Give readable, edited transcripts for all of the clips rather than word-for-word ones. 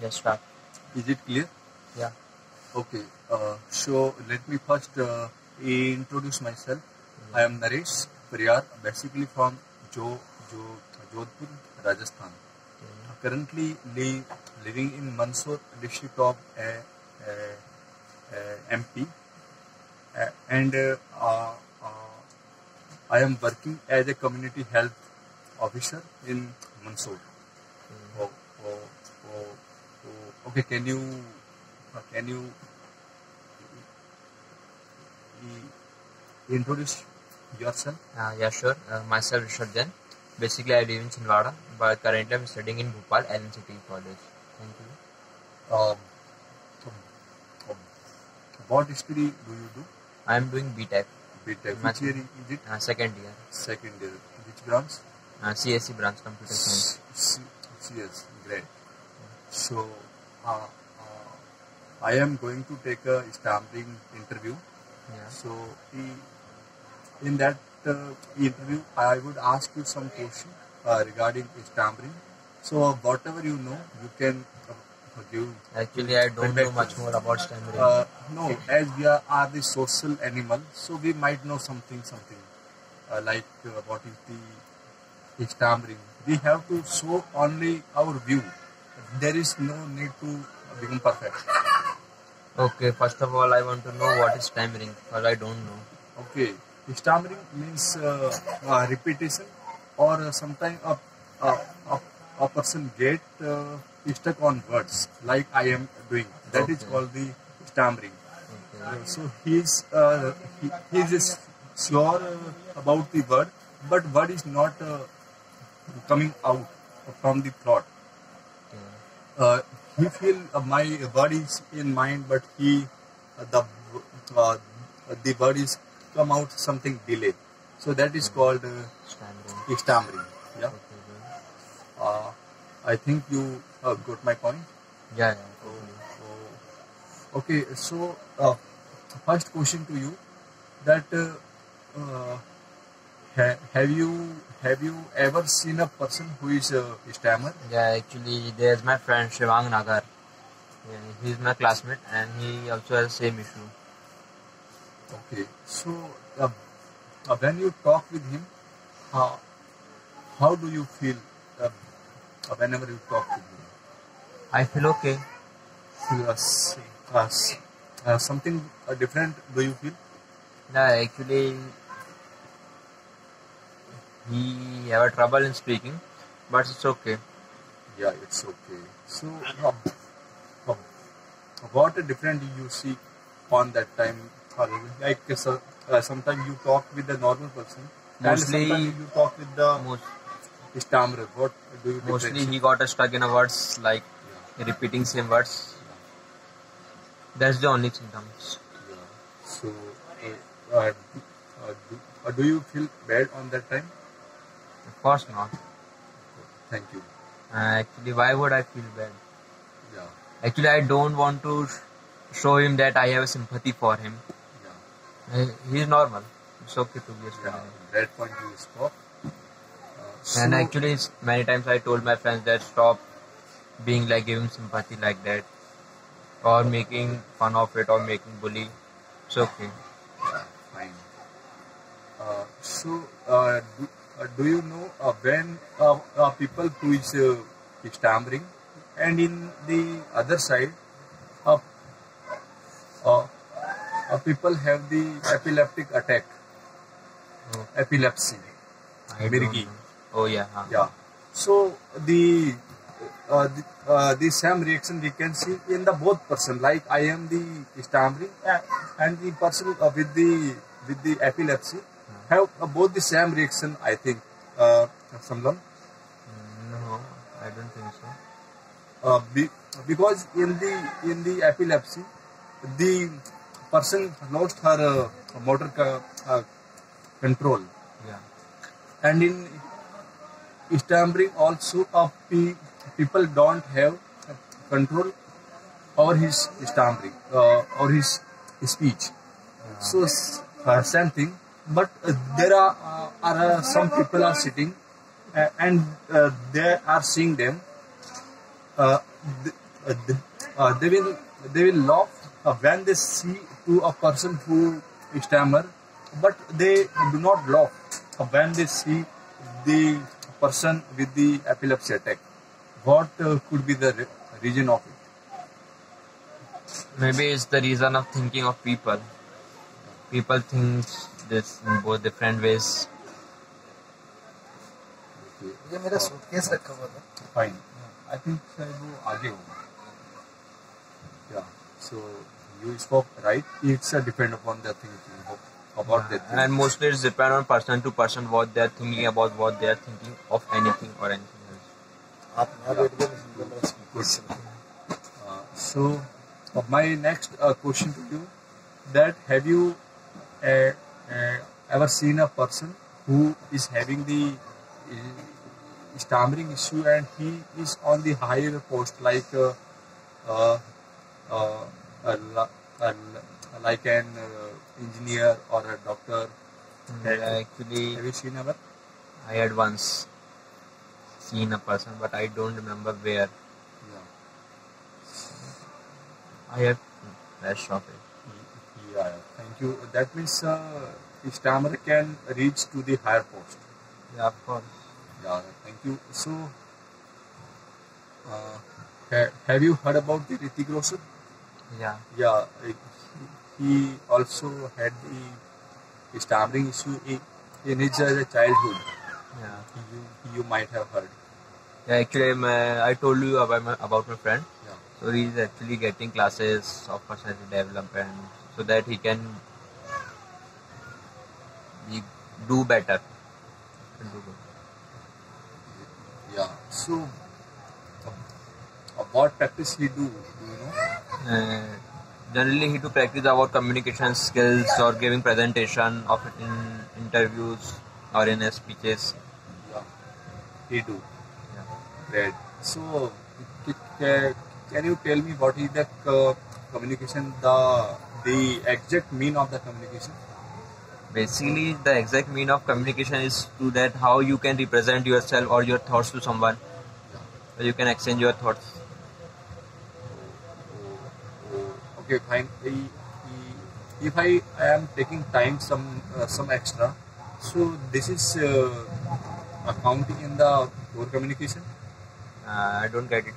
Just start. Is it clear? Yeah. Okay. So let me first introduce myself. I am Naresh Priyar, basically from Jodhpur, Rajasthan. Currently living in Mandsaur district of MP, and I am working as a community health officer in Mandsaur. Oh, oh, oh, okay, can you introduce yourself? Yeah, sure. Myself, Rishabh Jain. Basically, I live in Chhindwara, but currently I'm studying in Bhopal, LNCT College. Thank you. Um, um, what study do you do? I'm doing BTech. BTech. My- Which year is it? Second year. Second year. Which branch? CSE branch, Computer Science. CS. Great. So, I am going to take a stamping interview. Yeah. So, in that interview, I would ask you some questions regarding stamping. So, whatever you know, you can give. Actually, I don't know feedback. much more about stammering. No, as we are the social animal, so we might know something like what is the stammering. We have to show only our view. There is no need to become perfect. Okay, first of all, I want to know what is stammering, because I don't know. Okay, stammering means repetition, or sometimes a person get stuck on words like I am doing. That is Okay. called the stammering. Okay. So he is sure about the word, but word is not coming out from the throat. Okay. He feel my word is in mind, but uh, the word is come out something delayed. So that is called Stammering. stammering. Yeah. Okay, good. I think you got my point. Yeah, totally. Okay, so first question to you that have you ever seen a person who is a stammer? Yeah, actually, there's my friend Shivang Nagar. Yeah, he's my classmate and he also has the same issue. Okay, so when you talk with him, how do you feel whenever you talk with him? I feel okay. Yes, something different do you feel? Yeah, actually, he have a trouble in speaking, but it's okay. Yeah, it's okay. So, um, what a different you see on that time? Like sometimes you talk with the normal person, Mostly- and sometimes you talk with the Most, stammerer. What do you mostly differentiate? he got stuck in a words like repeating same words. That's the only symptoms. Yeah. So, do you feel bad on that time? Of course not. Thank you. Actually, why would I feel bad? Yeah. Actually, I don't want to show him that I have a sympathy for him. Yeah. He's normal. It's okay to be a Yeah. student. That point you spoke. And So- actually, many times I told my friends that stop being like giving sympathy like that, or making fun of it, or making bully. It's okay. Yeah, fine. So, do you know when people who is stammering, and in the other side, uh, uh, people have the epileptic attack, Oh, epilepsy. I don't Mirgi. know. Oh yeah. Yeah. So the same reaction we can see in the both person. Like I am the stammering, and the person with the epilepsy have both the same reaction. I think, Samlam, No, I don't think so. because in the epilepsy, the person lost her motor control, Yeah. and in stammering also people don't have control over his stammering or his speech. So same thing, but there are some people are sitting and they are seeing them. Uh, th- they will laugh when they see to a person who stammer, but they do not laugh when they see the person with the epilepsy attack. What could be the reason of it? Maybe it's the reason of thinking of people. People think this in both different ways. ये मेरा suitcase रखा हुआ था. Fine. I think वो आगे होगा. Yeah. So you spoke right. It's depend upon the thinking about the thing. And mostly it's depend on person to person what they are thinking about, what they are thinking of anything or anything else. आप ना बैठ गए तो मेरा suitcase. So my next question to you, that have you ever seen a person who is having the stammering issue and he is on the higher post like like an engineer or a doctor? Actually, Have you seen ever? I had once seen a person, but I don't remember where. Yeah. I have flash of it. Yeah, thank you. That means the stammerer can reach to the higher post. Yeah, of course. Yeah, thank you. So, have you heard about the Hrithik Roshan? Yeah. Yeah, he also had the stammering issue in his childhood. Yeah. You might have heard. Yeah, actually, I told you about my friend. Yeah. So he is actually getting classes of personality development so that he can do better. Yeah. So, what practice he do you know? Generally, he do practice about communication skills or giving presentation of it in interviews or in speeches. Yeah, he do. Yeah. Great. So, can you tell me what is the communication, the exact mean of the communication? Basically, the exact mean of communication is to that how you can represent yourself or your thoughts to someone. So you can exchange your thoughts. Okay, fine. If I am taking time some extra, so this is accounting in the core communication. I don't get it.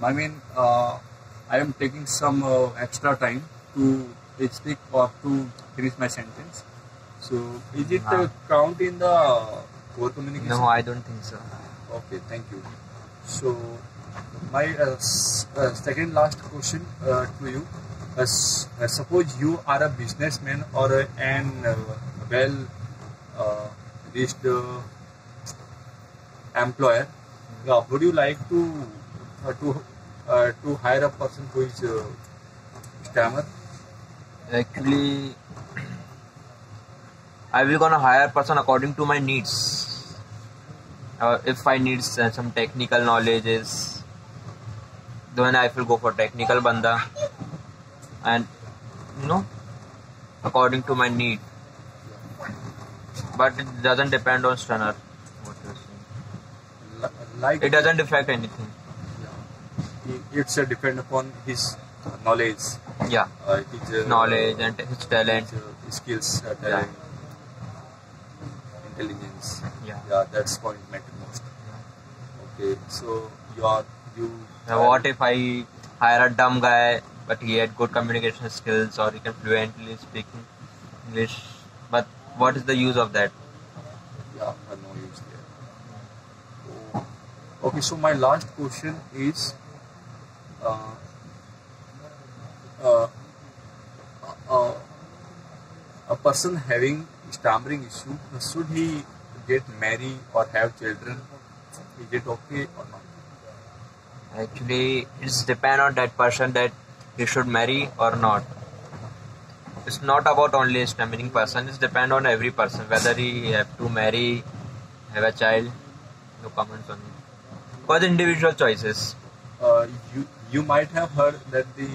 I mean, I am taking some extra time to speak or to finish my sentence. So, is it count in the core communication? No, I don't think so. Okay, thank you. So, my second last question to you. Suppose you are a businessman or an well-reached employer. Would you like to hire a person who is stammer? Actually, I will gonna hire a person according to my needs. If I need some technical knowledge, then I will go for technical banda, and according to my need. But it doesn't depend on Stunner. What you're saying. Like It doesn't affect anything. It's depend upon his knowledge. Yeah, His knowledge and his talent. his skills, talent, intelligence. Yeah. That's point matter most. Okay, so you. Now, what if I hire a dumb guy, but he had good communication skills or he can fluently speak English? But what is the use of that? Yeah, no use there. Okay, so my last question is, a person having stammering issue, should he get married or have children? Is it okay or not? Actually, it's depend on that person that he should marry or not. It's not about only a stammering person. It's depend on every person whether he have to marry, have a child. No comments on it. Because individual choices. You might have heard that the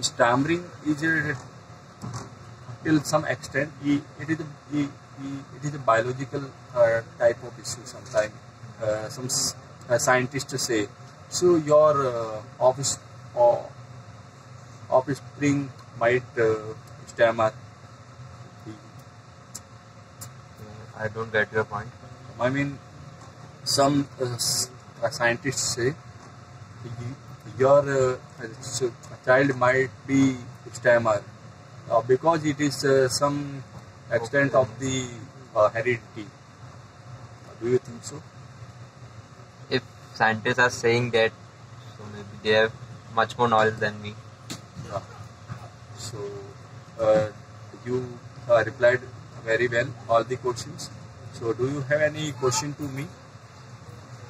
stammering is till some extent it is a biological type of issue. Sometimes some scientists say So your offspring might stammer. I don't get your point. I mean, some scientists say your child might be stammer because it is some extent of the heredity. Do you think so? If scientists are saying that, so maybe they have much more knowledge than me. Yeah. So you replied very well all the questions. So do you have any question to me?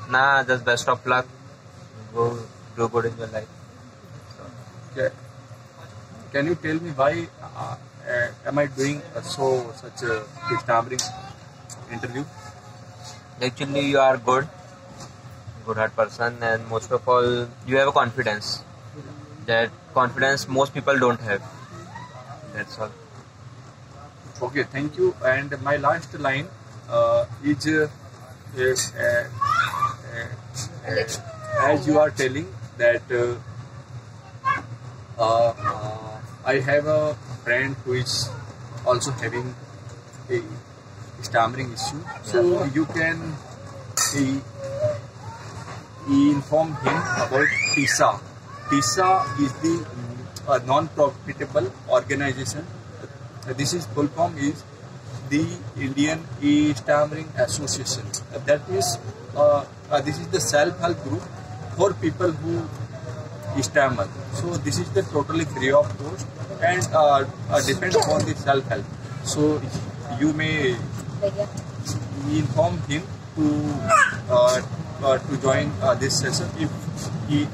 Nah, just best of luck. Go do good in your life. Okay. Can you tell me why am I doing such a stammering interview? Actually, you are good-hearted person, and most of all, you have a confidence. That confidence most people don't have. That's all. Okay, thank you. And my last line is as you are telling that I have a friend who is also having a stammering issue. So you can inform him about TISA. TISA is the non-profitable organization. This is full form is the Indian E-Stammering Association. That means this is the self-help group for people who stammer. So this is the totally free of cost and depend upon the self-help. So you may inform him to join this session if he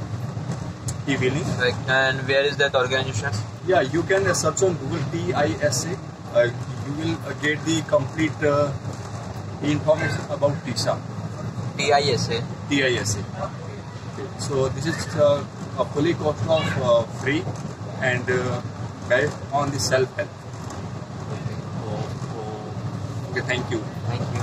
willing. Like, and where is that organization? Yeah, you can search on Google TISA. You will get the complete information about TISA. TISA. TISA. Okay. So this is a fully cost of free and guide on the self-help. Okay, thank you. Thank you.